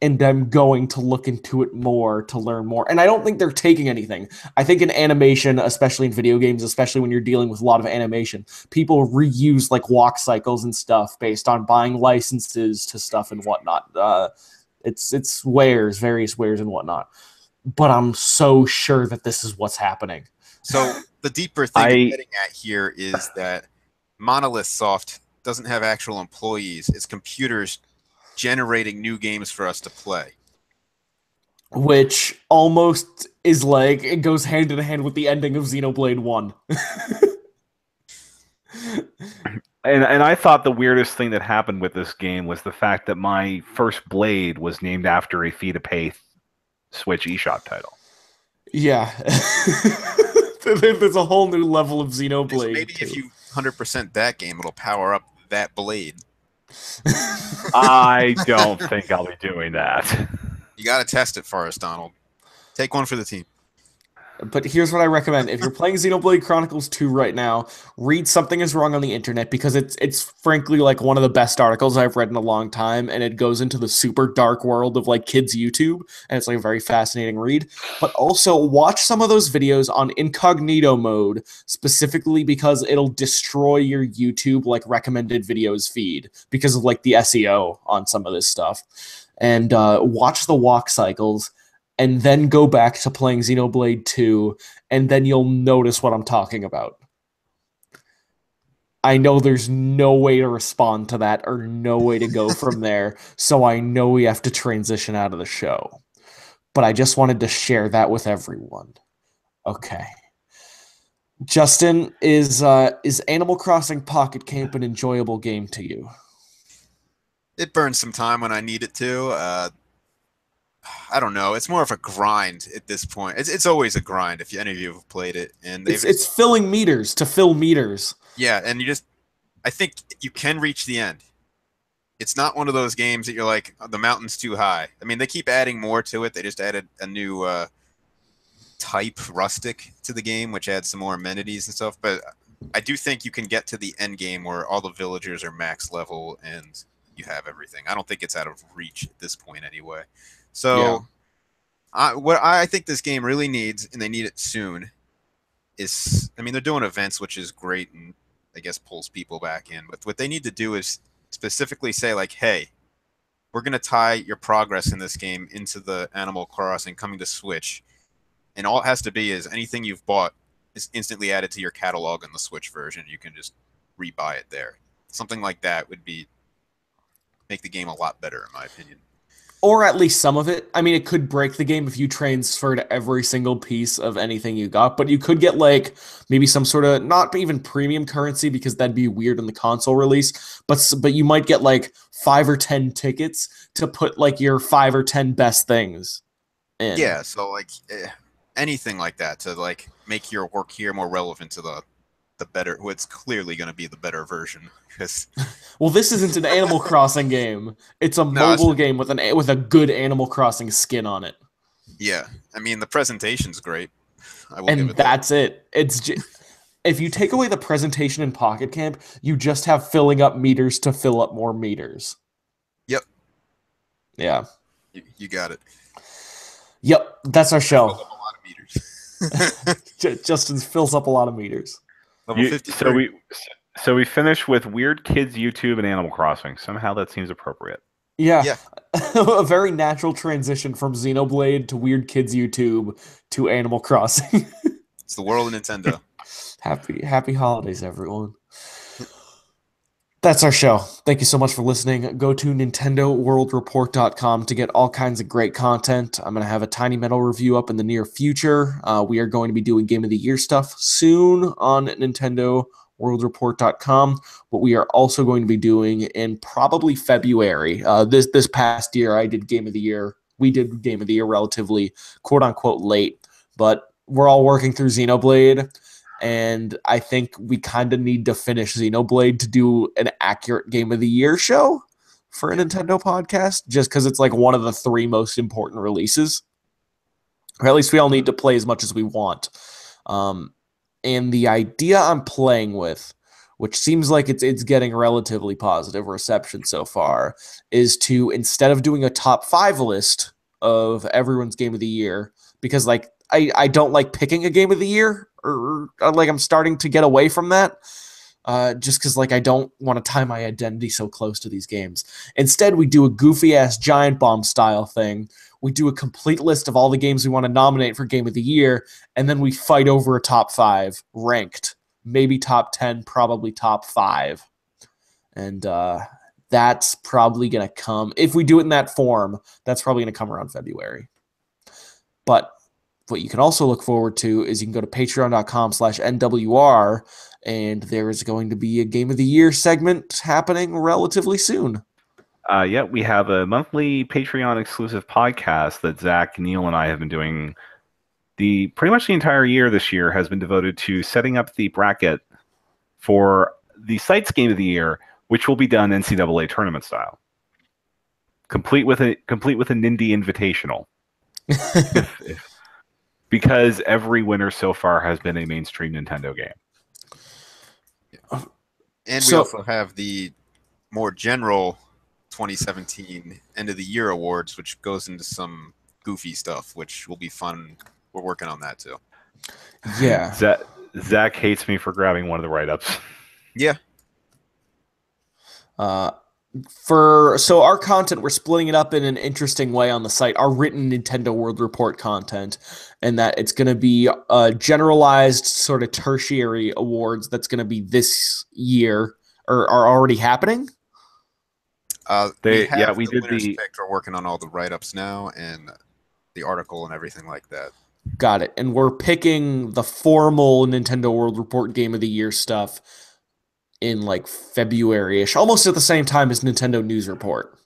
and I'm going to look into it more to learn more. And I don't think they're taking anything. I think in animation, especially in video games, especially when you're dealing with a lot of animation, people reuse like walk cycles and stuff based on buying licenses to stuff and whatnot. It's wares, various wares and whatnot. But I'm so sure that this is what's happening. So the deeper thing I'm I getting at here is that Monolith Soft doesn't have actual employees. It's computers generating new games for us to play. Which almost is like it goes hand in hand with the ending of Xenoblade 1. and I thought the weirdest thing that happened with this game was the fact that my first blade was named after a fee to pay Switch eShop title. Yeah. There's a whole new level of So Xenoblade maybe too. if you 100% that game, it'll power up that blade. I don't think I'll be doing that. You got to test it for us, Donald. Take one for the team. But here's what I recommend. If you're playing Xenoblade Chronicles 2 right now, read Something is Wrong on the Internet because it's frankly like one of the best articles I've read in a long time, and it goes into the super dark world of like kids YouTube, and it's like a very fascinating read. But also watch some of those videos on incognito mode, specifically because it'll destroy your YouTube like recommended videos feed because of like the SEO on some of this stuff. And watch the walk cycles and then go back to playing Xenoblade 2, and then you'll notice what I'm talking about. I know there's no way to respond to that or no way to go from there, so I know we have to transition out of the show. But I just wanted to share that with everyone. Okay. Justin, is Animal Crossing Pocket Camp an enjoyable game to you? It burns some time when I need it to. I don't know. It's more of a grind at this point. It's always a grind if any of you have played it. And it's filling meters to fill meters. Yeah, and I think you can reach the end. It's not one of those games that you're like, oh, the mountain's too high. I mean, they keep adding more to it. They just added a new type, rustic, to the game, which adds some more amenities and stuff. But I do think you can get to the end game where all the villagers are max level and you have everything. I don't think it's out of reach at this point anyway. So what I think this game really needs, and they need it soon, is, I mean, they're doing events, which is great and I guess pulls people back in. But what they need to do is specifically say, like, hey, we're going to tie your progress in this game into the Animal Crossing coming to Switch. And all it has to be is anything you've bought is instantly added to your catalog in the Switch version. You can just rebuy it there. Something like that would make the game a lot better, in my opinion. Or at least some of it. I mean, it could break the game if you transferred every single piece of anything you got, but you could get like maybe some sort of not even premium currency because that'd be weird in the console release, but you might get like 5 or 10 tickets to put like your 5 or 10 best things in. Yeah, so like anything like that to like make your work here more relevant to the better, what's clearly going to be the better version. Because well, this isn't an Animal Crossing game. It's a mobile game with a good Animal Crossing skin on it. Yeah, I mean the presentation's great. And that's it. It's if you take away the presentation in Pocket Camp, you just have filling up meters to fill up more meters. Yep. Yeah. You got it. Yep, that's our show. Fills up a lot of meters. Justin fills up a lot of meters. Level 53. So we finish with Weird Kids YouTube and Animal Crossing. Somehow that seems appropriate. Yeah. A very natural transition from Xenoblade to Weird Kids YouTube to Animal Crossing. It's the world of Nintendo. Happy holidays, everyone. That's our show. Thank you so much for listening. Go to NintendoWorldReport.com to get all kinds of great content. I'm going to have a Tiny Metal review up in the near future. We are going to be doing Game of the Year stuff soon on NintendoWorldReport.com. What we are also going to be doing in probably February. This past year, I did Game of the Year. We did Game of the Year relatively quote-unquote late, but we're all working through Xenoblade. And I think we kind of need to finish Xenoblade to do an accurate Game of the Year show for a Nintendo podcast, just because it's like one of the 3 most important releases. Or at least we all need to play as much as we want. And the idea I'm playing with, which seems like it's getting relatively positive reception so far, is to, instead of doing a top 5 list of everyone's Game of the Year, because like I don't like picking a Game of the Year, or like I'm starting to get away from that, just because like I don't want to tie my identity so close to these games. Instead, we do a goofy-ass Giant Bomb style thing. We do a complete list of all the games we want to nominate for Game of the Year, and then we fight over a top 5, ranked. Maybe top 10, probably top 5. And that's probably going to come, if we do it in that form, that's probably going to come around February. But what you can also look forward to is you can go to patreon.com/NWR, and there is going to be a Game of the Year segment happening relatively soon. Yeah, we have a monthly Patreon exclusive podcast that Zach, Neil, and I have been doing. Pretty much the entire year this year has been devoted to setting up the bracket for the site's Game of the Year, which will be done NCAA tournament style, complete with a Nindy Invitational. Because every winner so far has been a mainstream Nintendo game. And we also have the more general 2017 end of the year awards, which goes into some goofy stuff, which will be fun. We're working on that too. Yeah. Zach hates me for grabbing one of the write-ups. Yeah. So our content, we're splitting it up in an interesting way on the site. Our written Nintendo World Report content, and that it's going to be generalized sort of tertiary awards that's going to be this year or are already happening. We did winners picked. We're working on all the write-ups now and the article and everything like that. Got it. And we're picking the formal Nintendo World Report Game of the Year stuff in like February-ish, almost at the same time as Nintendo News Report.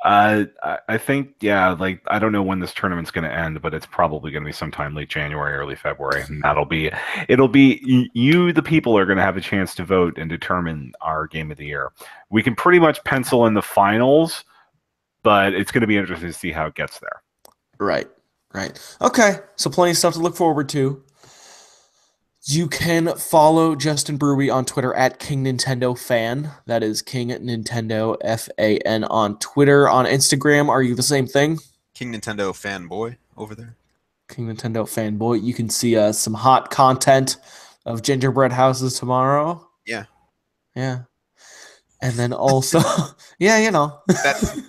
I think, yeah, like I don't know when this tournament's going to end, but it's probably going to be sometime late January, early February, and it'll be you, the people, are going to have a chance to vote and determine our Game of the Year. We can pretty much pencil in the finals, but it's going to be interesting to see how it gets there. Right. Okay, so plenty of stuff to look forward to. You can follow Justin Brewy on Twitter at King Nintendo Fan. That is King Nintendo FAN on Twitter. On Instagram, are you the same thing? King Nintendo Fanboy over there. King Nintendo Fanboy. You can see some hot content of gingerbread houses tomorrow. Yeah. And then also, yeah, you know. That's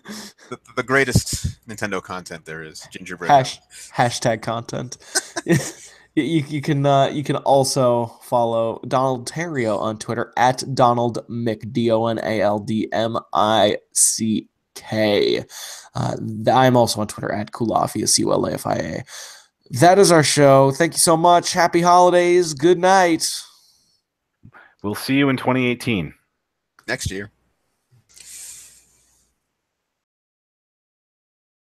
the greatest Nintendo content there is, gingerbread. Hashtag content. You can also follow Donald Terrio on Twitter at Donald Mick, DonaldMick. I'm also on Twitter at Kulafia, Culafia. That is our show. Thank you so much. Happy holidays. Good night. We'll see you in 2018. Next year.